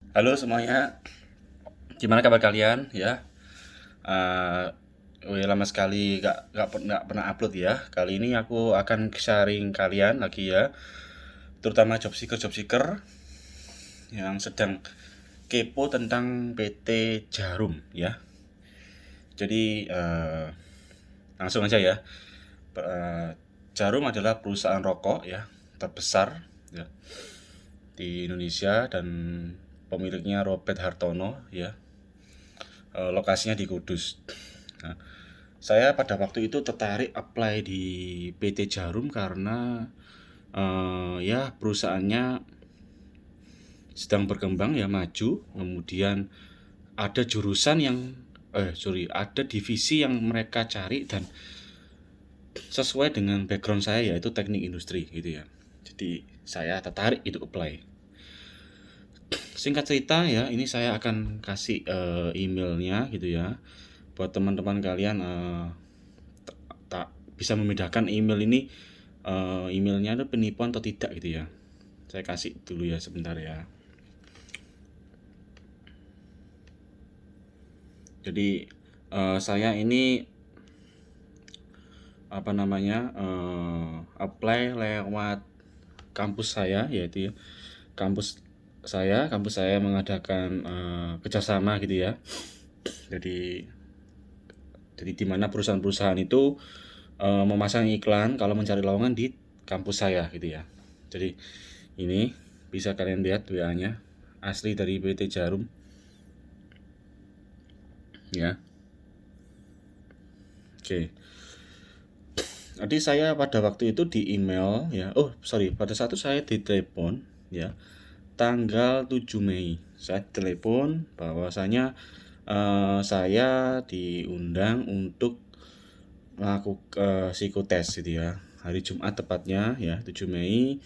Halo semuanya, gimana kabar kalian ya? Eh, Lama sekali nggak pernah upload ya. Kali ini aku akan sharing kalian lagi ya, terutama job seeker yang sedang kepo tentang PT Jarum ya. Jadi langsung aja ya. Eh, Jarum adalah perusahaan rokok ya terbesar ya di Indonesia dan pemiliknya Robert Hartono ya. Lokasinya di Kudus. Nah, saya pada waktu itu tertarik apply di PT Jarum karena ya perusahaannya sedang berkembang ya maju, kemudian ada jurusan yang ada divisi yang mereka cari dan sesuai dengan background saya yaitu teknik industri gitu ya. Jadi saya tertarik itu apply. Singkat cerita ya, ini saya akan kasih emailnya gitu ya buat teman-teman kalian tak bisa membedakan email ini emailnya itu penipuan atau tidak gitu ya. Saya kasih dulu ya sebentar ya. Jadi saya ini apa namanya apply lewat kampus saya yaitu ya, kampus saya mengadakan kerjasama gitu ya. Jadi di mana perusahaan-perusahaan itu memasang iklan kalau mencari lowongan di kampus saya gitu ya. Jadi ini bisa kalian lihat WA-nya asli dari PT Jarum ya. Oke. Jadi saya pada waktu itu di email ya. Oh, sorry, pada saat itu saya ditelepon ya. Tanggal 7 Mei. Saya telepon bahwasanya saya diundang untuk melakukan psikotes gitu ya. Hari Jumat tepatnya ya, 7 Mei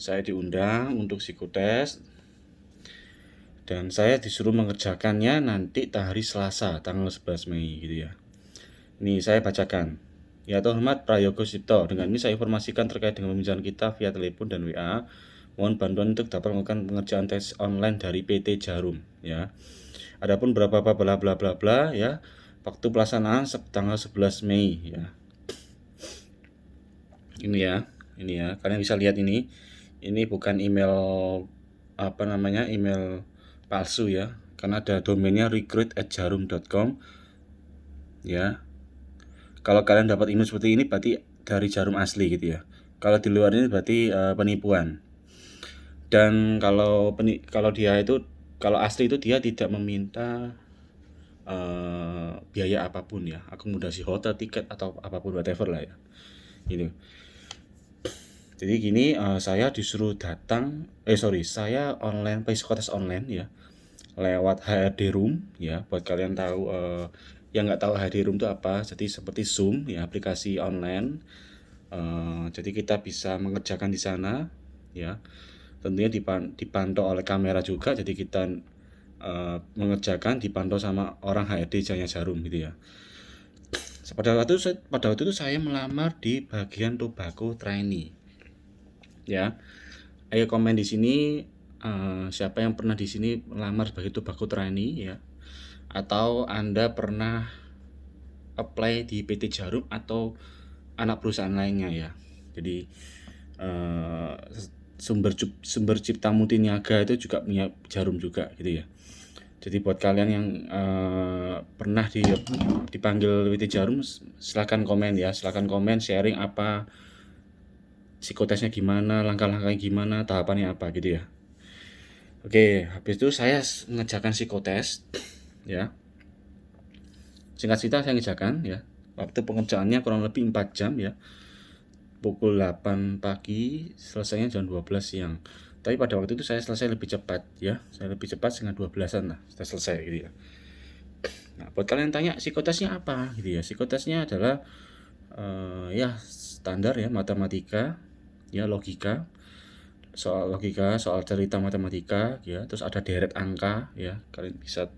saya diundang untuk psikotes dan saya disuruh mengerjakannya nanti hari Selasa tanggal 11 Mei gitu ya. Ini saya bacakan. Ya Hormat Prayogo Sipto, dengan ini saya informasikan terkait dengan pembicaraan kita via telepon dan WA. Mohon bantuan untuk dapat melakukan pengerjaan tes online dari PT Jarum ya. Adapun berapa bla bla bla bla ya. Waktu pelaksanaan tanggal 11 Mei ya. Ini ya, ini ya. Kalian bisa lihat ini. Ini bukan email apa namanya? Email palsu ya. Karena ada domainnya recruit@jarum.com ya. Kalau kalian dapat email seperti ini berarti dari Jarum asli gitu ya. Kalau di luar ini berarti penipuan. Dan kalau dia itu kalau asli itu dia tidak meminta biaya apapun ya, akomodasi hotel, tiket atau apapun whatever lah ya. Gitu. Jadi gini saya disuruh datang saya online psikotes online ya lewat HRD Room ya buat kalian tahu yang nggak tahu HRD Room itu apa jadi seperti Zoom ya aplikasi online jadi kita bisa mengerjakan di sana ya tentunya dipantau oleh kamera juga jadi kita mengerjakan dipantau sama orang HRD Jaya Jarum gitu ya. Pada waktu itu saya melamar di bagian tobacco trainee ya. Ayo komen di sini siapa yang pernah di sini melamar sebagai tobacco trainee ya atau Anda pernah apply di PT Jarum atau anak perusahaan lainnya ya. Jadi eh, sumber cipta multiniaga itu juga punya Jarum juga gitu ya. Jadi buat kalian yang pernah dipanggil PT Jarum silahkan komen ya, silahkan komen sharing apa psikotesnya gimana, langkah-langkahnya gimana, tahapannya apa gitu ya. Oke, habis itu saya mengerjakan psikotes ya. Singkat cerita saya ngerjakan ya. Waktu pengerjaannya kurang lebih 4 jam ya. Pukul 8 pagi, selesainya jam 12 siang. Tapi pada waktu itu saya selesai lebih cepat ya. Saya lebih cepat setengah 12-an lah, sudah selesai gitu ya. Nah, buat kalian tanya psikotesnya apa gitu ya. Psikotesnya adalah ya standar ya matematika, ya logika, soal cerita matematika ya, terus ada deret angka ya. Kalian bisa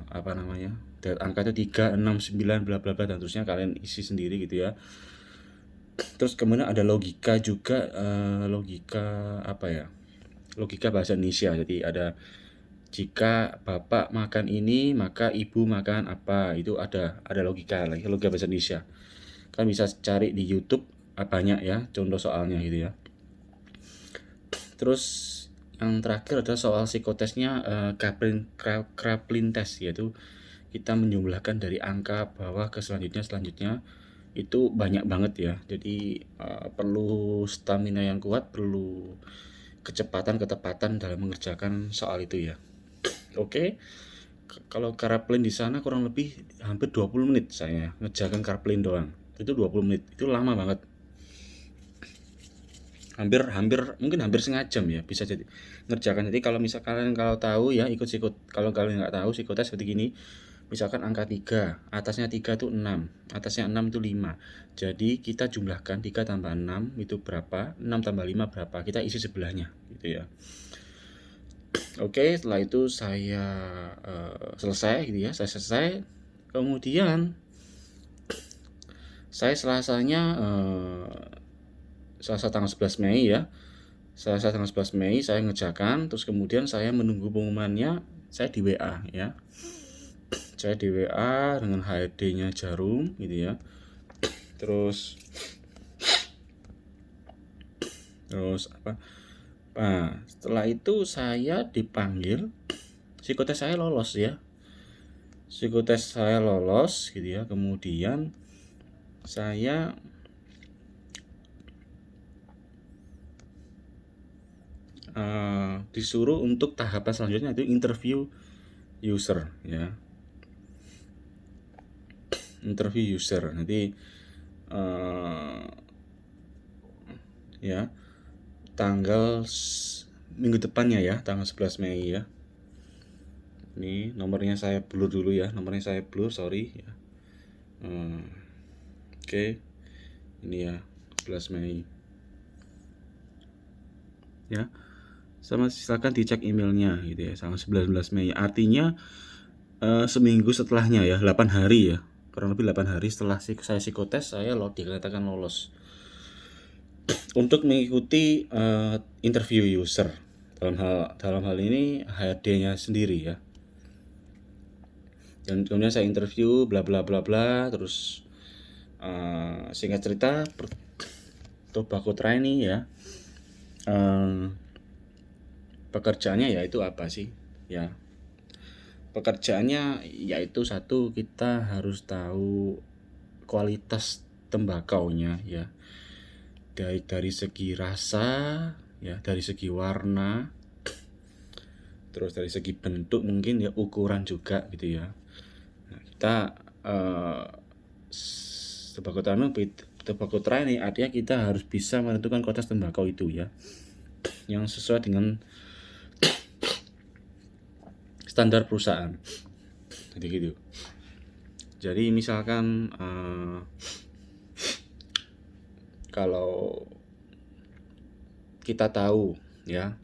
apa namanya? Deret angka itu 3, 6, 9 bla bla bla dan terusnya kalian isi sendiri gitu ya. Terus kemudian ada logika juga logika apa ya? logika bahasa Indonesia. Jadi ada jika bapak makan ini maka ibu makan apa, itu ada logika bahasa Indonesia. Kan bisa cari di YouTube, banyak ya contoh soalnya gitu ya. Terus yang terakhir adalah soal psikotesnya, Kraepelin test, yaitu kita menjumlahkan dari angka bawah ke selanjutnya itu banyak banget ya. Jadi perlu stamina yang kuat, perlu ketepatan dalam mengerjakan soal itu ya. Oke. Kalau Kraepelin di sana kurang lebih hampir 20 menit saya ngerjakan Kraepelin doang. Itu 20 menit. Itu lama banget. Mungkin hampir setengah jam ya bisa jadi ngerjakan. Jadi kalau misalkan kalau tahu ya kalau kalian nggak tahu psikotes seperti gini, misalkan angka 3, atasnya 3 itu 6, atasnya 6 itu 5. Jadi kita jumlahkan 3 tambah 6 itu berapa, 6 tambah 5 berapa, kita isi sebelahnya gitu ya. Oke, setelah itu saya selesai gitu ya, saya selesai. Kemudian saya Selasanya Selasa tanggal 11 Mei ya. Selasa tanggal 11 Mei saya ngerjakan, terus kemudian saya menunggu pengumumannya, saya di WA ya. Saya di WA dengan HRD-nya Jarum gitu ya. Terus apa? Nah, setelah itu saya dipanggil, psikotes saya lolos ya. Psikotes saya lolos gitu ya. Kemudian saya disuruh untuk tahapan selanjutnya itu interview user ya. Interview user nanti ya tanggal minggu depannya ya, tanggal 11 Mei ya. Ini nomornya saya blur dulu ya, sorry ya. Oke. Ini ya 11 Mei ya. Sama silakan dicek emailnya gitu ya, tanggal 19 Mei. Artinya seminggu setelahnya ya, 8 hari ya. Kurang lebih 8 hari setelah saya psikotes, saya dikatakan lolos untuk mengikuti interview user. Dalam hal ini HRD-nya sendiri ya. Dan kemudian saya interview bla bla bla bla, terus singkat cerita tobacco trainee ya. Pekerjaannya yaitu apa sih ya, pekerjaannya yaitu satu, kita harus tahu kualitas tembakaunya ya, dari segi rasa ya, dari segi warna, terus dari segi bentuk mungkin ya, ukuran juga gitu ya. Nah, kita tobacco trainee artinya kita harus bisa menentukan kualitas tembakau itu ya, yang sesuai dengan standar perusahaan. Jadi gitu. Jadi misalkan kalau kita tahu ya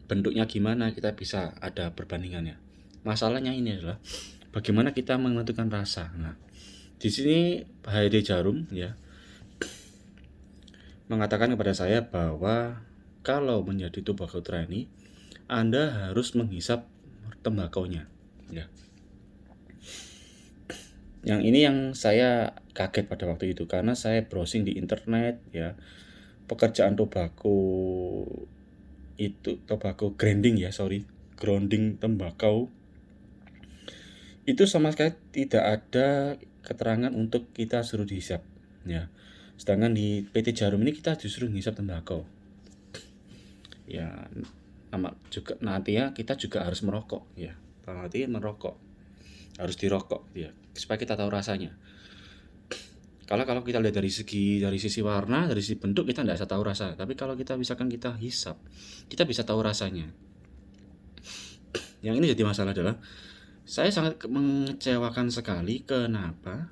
bentuknya gimana, kita bisa ada perbandingannya. Masalahnya ini adalah bagaimana kita menentukan rasa. Nah, di sini HRD Jarum ya mengatakan kepada saya bahwa kalau menjadi tobacco trainee, Anda harus menghisap tembakaunya ya. Yang ini yang saya kaget pada waktu itu, karena saya browsing di internet ya, pekerjaan tobacco grounding tembakau itu sama sekali tidak ada keterangan untuk kita suruh dihisap ya. Sedangkan di PT Jarum ini kita disuruh menghisap tembakau ya. Juga nanti ya kita juga harus merokok ya, nanti merokok harus dirokok ya, supaya kita tahu rasanya. Kalau kita lihat dari sisi warna, dari sisi bentuk, kita tidak bisa tahu rasa. Tapi kalau kita misalkan kita hisap, kita bisa tahu rasanya. Yang ini jadi masalah adalah saya sangat mengecewakan sekali kenapa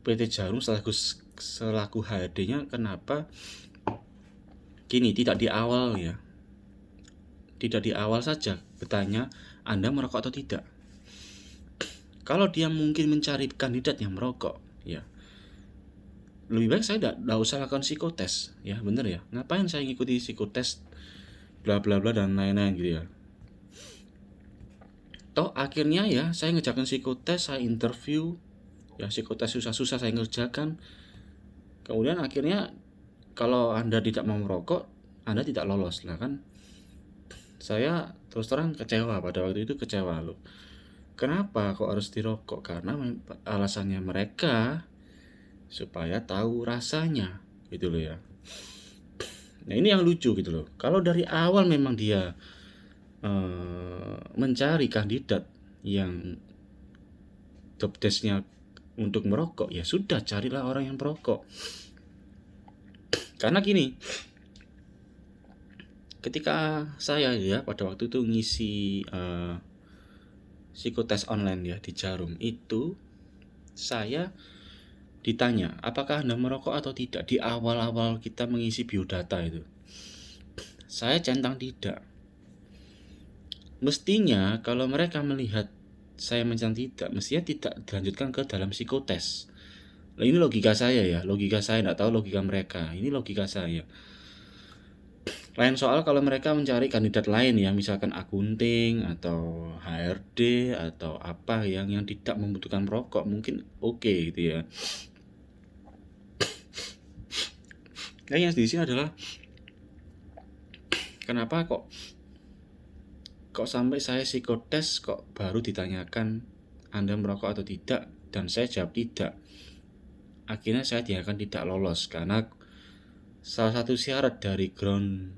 PT Jarum selaku HRD-nya kenapa gini, tidak di awal saja bertanya Anda merokok atau tidak. Kalau dia mungkin mencari kandidat yang merokok ya, lebih baik saya tidak usah lakukan psikotes, ya bener ya. Ngapain saya ngikuti psikotes bla bla bla dan lain-lain gitu ya. Toh akhirnya ya saya ngerjakan psikotes, saya interview, ya psikotes susah-susah saya ngerjakan. Kemudian akhirnya kalau Anda tidak mau merokok, Anda tidak lolos lah kan. Saya terus terang kecewa, pada waktu itu kecewa loh. Kenapa kok harus dirokok? Karena alasannya mereka supaya tahu rasanya gitu loh ya. Nah ini yang lucu gitu loh. Kalau dari awal memang dia mencari kandidat yang job desk-nya untuk merokok, ya sudah carilah orang yang perokok. Karena gini, ketika saya ya pada waktu itu ngisi psikotes online ya di Jarum itu, saya ditanya apakah Anda merokok atau tidak di awal-awal kita mengisi biodata itu. Saya centang tidak. Mestinya kalau mereka melihat saya mencang tidak, mestinya tidak dilanjutkan ke dalam psikotes. Nah, ini logika saya ya, logika saya, tidak tahu logika mereka. Ini logika saya. Lain soal kalau mereka mencari kandidat lain ya, misalkan akunting atau HRD atau apa yang tidak membutuhkan merokok, mungkin oke gitu ya. Nah yang di sini adalah kenapa kok sampai saya psikotes kok baru ditanyakan Anda merokok atau tidak, dan saya jawab tidak. Akhirnya saya dinyatakan tidak lolos karena salah satu syarat dari ground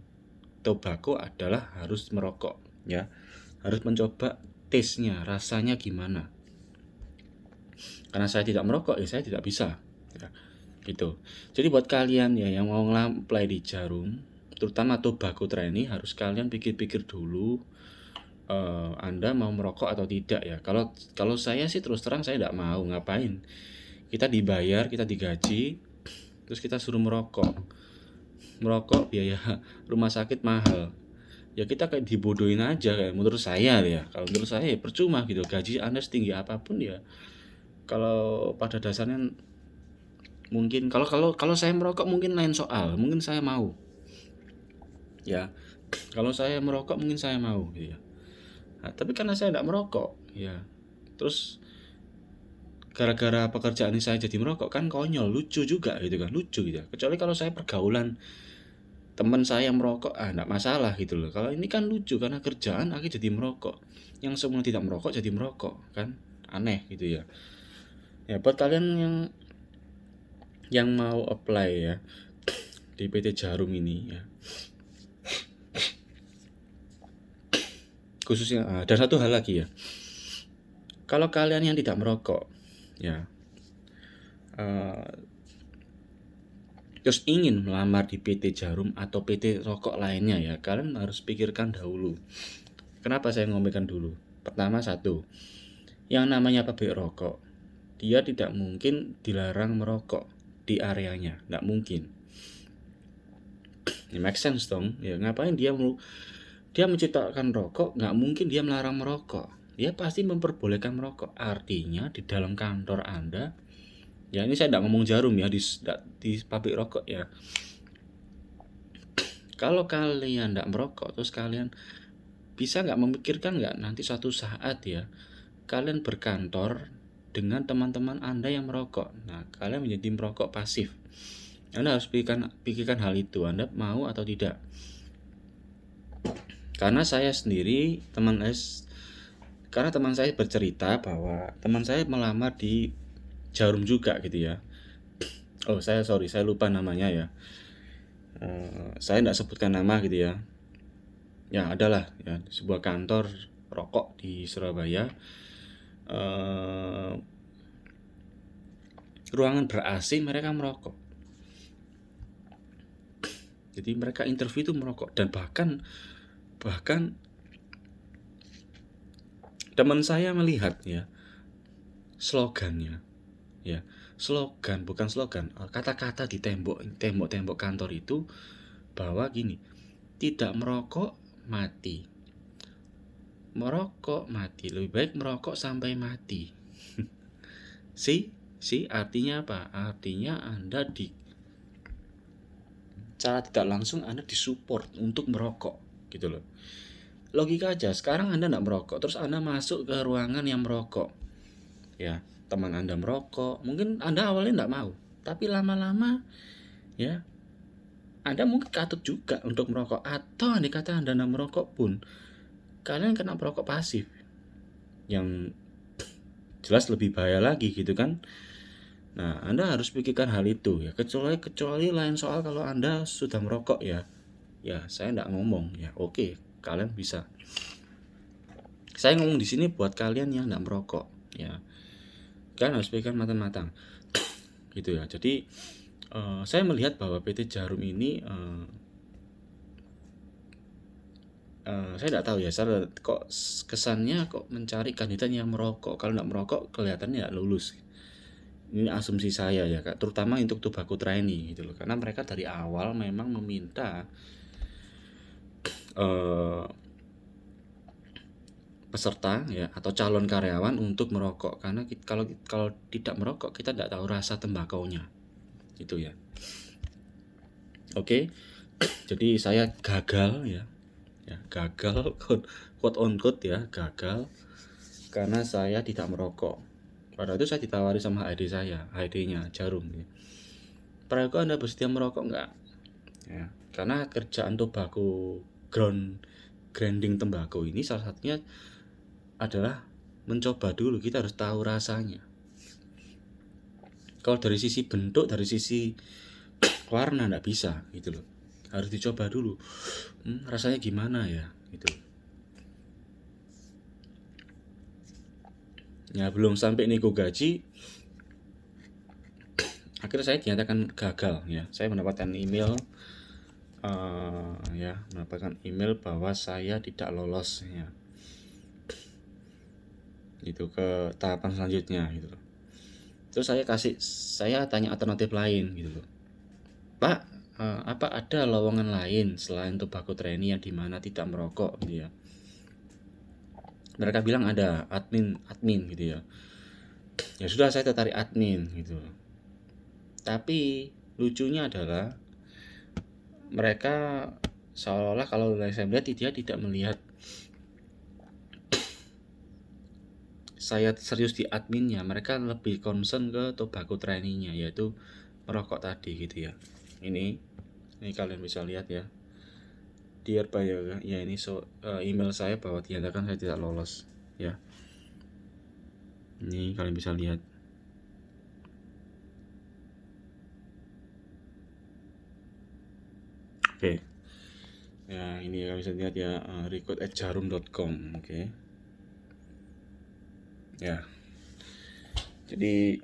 tobacco adalah harus merokok ya, harus mencoba taste-nya, rasanya gimana. Karena saya tidak merokok ya saya tidak bisa ya, gitu. Jadi buat kalian ya yang mau nge-apply di Jarum, terutama tobacco trainee, harus kalian pikir-pikir dulu Anda mau merokok atau tidak ya. Kalau saya sih terus terang saya tidak mau. Ngapain kita dibayar, kita digaji, terus kita suruh merokok biaya rumah sakit mahal ya, kita kayak dibodohin aja kayak menurut saya ya. Kalau menurut saya ya percuma gitu, gaji Anda setinggi apapun ya, kalau pada dasarnya mungkin kalau saya merokok mungkin lain soal, mungkin saya mau ya. Kalau saya merokok mungkin saya mau gitu ya. Nah, tapi karena saya tidak merokok ya, terus gara-gara pekerjaan ini saya jadi merokok, kan konyol, lucu juga gitu kan, lucu gitu. Kecuali kalau saya pergaulan teman saya merokok, enggak masalah gitu loh. Kalau ini kan lucu karena kerjaan akhirnya jadi merokok, yang semua tidak merokok jadi merokok, kan aneh gitu ya. Ya buat kalian yang mau apply ya di PT Jarum ini ya, khususnya dan satu hal lagi ya, kalau kalian yang tidak merokok ya terus ingin melamar di PT Jarum atau PT rokok lainnya ya, kalian harus pikirkan dahulu. Kenapa saya ngomongkan dulu? Pertama, satu, yang namanya pabrik rokok, dia tidak mungkin dilarang merokok di areanya, nggak mungkin. Ini make sense dong ya. Ngapain dia menciptakan rokok, nggak mungkin dia melarang merokok. Dia pasti memperbolehkan merokok. Artinya di dalam kantor Anda ya, ini saya tidak ngomong Jarum ya, di pabrik rokok ya, kalau kalian tidak merokok, terus kalian bisa nggak memikirkan nggak nanti suatu saat ya kalian berkantor dengan teman-teman Anda yang merokok. Nah kalian menjadi merokok pasif. Anda harus pikirkan hal itu, Anda mau atau tidak. Karena saya sendiri, karena teman saya bercerita bahwa teman saya melamar di Jarum juga gitu ya. Oh saya lupa namanya ya. Saya tidak sebutkan nama gitu ya. Ya adalah ya sebuah kantor rokok di Surabaya. Ruangan ber-AC mereka merokok. Jadi mereka interview itu merokok, dan bahkan teman saya melihat ya slogannya ya, bukan slogan, kata-kata di tembok kantor itu bahwa gini, tidak merokok mati, merokok mati, lebih baik merokok sampai mati. See, artinya apa? Artinya Anda cara tidak langsung Anda disupport untuk merokok gitu loh. Logika aja, sekarang Anda nggak merokok, terus Anda masuk ke ruangan yang merokok, ya teman Anda merokok, mungkin Anda awalnya nggak mau, tapi lama-lama ya Anda mungkin katut juga untuk merokok, atau andai kata Anda nggak merokok pun kalian kena perokok pasif yang jelas lebih bahaya lagi gitu kan. Nah, Anda harus pikirkan hal itu ya, kecuali lain soal kalau Anda sudah merokok ya saya nggak ngomong ya, oke kalian bisa. Saya ngomong di sini buat kalian yang nggak merokok ya, kalian harus pikirkan matang-matang gitu ya. Jadi saya melihat bahwa PT Jarum ini saya nggak tahu ya, saya kok kesannya kok mencari kandidat yang merokok. Kalau nggak merokok kelihatannya nggak lulus. Ini asumsi saya ya Kak, terutama untuk tobacco trainee gitu loh, karena mereka dari awal memang meminta peserta ya atau calon karyawan untuk merokok, karena kalau tidak merokok kita tidak tahu rasa tembakonya gitu ya. Oke, jadi saya gagal ya gagal quote on quote ya, gagal karena saya tidak merokok. Pada itu saya ditawari sama HRD-nya Jarum ya. Prayoga Anda bersedia merokok enggak? Ya, karena kerjaan tobacco grinding tembakau ini salah satunya adalah mencoba dulu, kita harus tahu rasanya. Kalau dari sisi bentuk, dari sisi warna enggak bisa gitu loh. Harus dicoba dulu. Rasanya gimana ya gitu. Ya belum sampai nego gaji, akhirnya saya dinyatakan gagal ya. Saya mendapatkan email mendapatkan email bahwa saya tidak lolos ya, gitu ke tahapan selanjutnya gitu loh. Terus saya tanya alternatif lain gitu loh, Pak, apa ada lowongan lain selain tobacco trainee yang dimana tidak merokok gitu ya. Mereka bilang ada admin gitu ya. Ya sudah, saya tertarik admin gitu. Tapi lucunya adalah mereka seolah-olah kalau saya melihat dia tidak melihat saya serius di adminnya. Mereka lebih concern ke tobacco trainee-nya, yaitu merokok tadi gitu ya. Ini kalian bisa lihat ya. Dear Pak ya ini email saya bahwa dinyatakan saya tidak lolos ya. Ini kalian bisa lihat. Oke. Ya, ini kalian bisa lihat ya, recruit@jarum.com. Oke. Ya. Jadi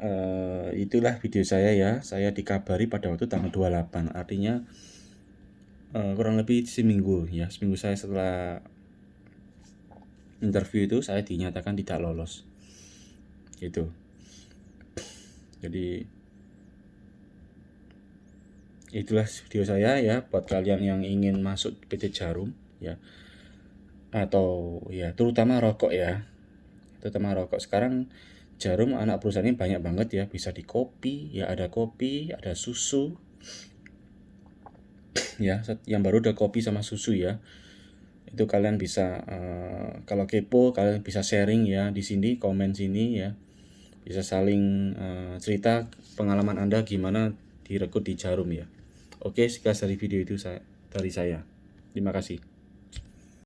itulah video saya ya. Saya dikabari pada waktu tanggal 28. Artinya kurang lebih seminggu saya setelah interview itu saya dinyatakan tidak lolos gitu. Jadi itulah video saya ya buat kalian yang ingin masuk PT Jarum ya, atau ya terutama rokok ya, sekarang Jarum anak perusahaan ini banyak banget ya, bisa di kopi ya, ada kopi, ada susu ya, yang baru ada kopi sama susu ya. Itu kalian bisa kalau kepo kalian bisa sharing ya di sini, komen sini ya, bisa saling cerita pengalaman Anda gimana direkrut di Jarum ya. Oke, sekian dari video itu dari saya. Terima kasih.